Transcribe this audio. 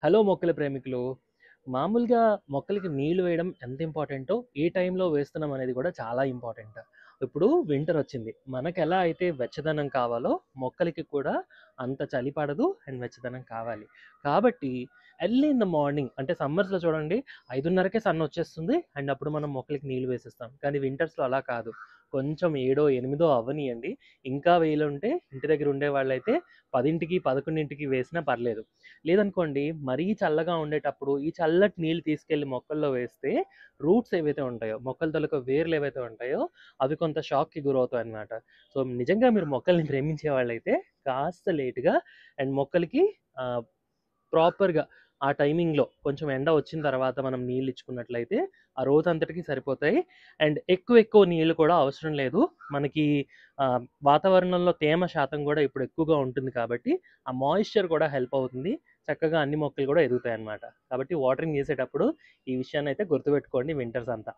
Hello మొక్కల ప్రేమికులు. మామూలుగా మొక్కలకి నీళ్లు వేయడం ఎంత ఇంపార్టెంటో, ఏ టైంలో వేస్తున్నాం అనేది కూడా చాలా ఇంపార్టెంట్. ఇప్పుడు వింటర్ వచ్చింది. మనకెలా అయితే వెచ్చదనం కావాలో, మొక్కలకి కూడా అంత చలి పడదు అండ్ వెచ్చదనం కావాలి. కాబట్టి ఎర్లీ ఇన్ ద మార్నింగ్ అంటే సమ్మర్స్‌లో చూడండి 5:30కే సన్ వచ్చేస్తుంది అండ్ అప్పుడు మనం మొక్కలకి నీళ్లు వేసేస్తాం. కానీ వింటర్స్‌లో అలా కాదు. కొంచెం 7, 8 అవ్వనియండి. ఇంకా వేలుంటే ఇంటి దగ్గర ఉండేవాళ్ళైతే 10కి, 11కి వేసినా పర్లేదు. లేదనుకోండి మరీ చల్లగా ఉండేటప్పుడు ఈ చల్లటి నీళ్ళు తీసుకెళ్ళి మొక్కల్లో వేస్తే రూట్స్ ఏవైతే ఉంటాయో, మొక్కల తాలూకా వేర్లు ఏవైతే ఉంటాయో అవి కొంత షాక్‌కి గురవుతాయి అన్నమాట. సో, నిజంగా మీరు మొక్కల్ని ప్రేమించే వాళ్ళైతే కాస్త లేట్‌గా అండ్ మొక్కలకి ఆహ్, ప్రాపర్‌గా ఆ టైమింగ్‌లో కొంచెం ఎండ వచ్చిన తర్వాత మనం నీళ్ళు ఇచ్చుకున్నట్లయితే ఆ రోజంతటికి సరిపోతాయి. అండ్ ఎక్కువ నీళ్ళు కూడా అవసరం లేదు. మనకి వాతావరణంలో తేమ శాతం కూడా ఇప్పుడు ఎక్కువగా ఉంటుంది కాబట్టి ఆ మాయిశ్చర్ కూడా హెల్ప్ అవుతుంది. చక్కగా అన్ని మొక్కలు కూడా ఎదుగుతాయన్నమాట. కాబట్టి వాటరింగ్ చేసేటప్పుడు ఈ విషయాన్నయితే గుర్తుపెట్టుకోండి వింటర్స్ అంతా.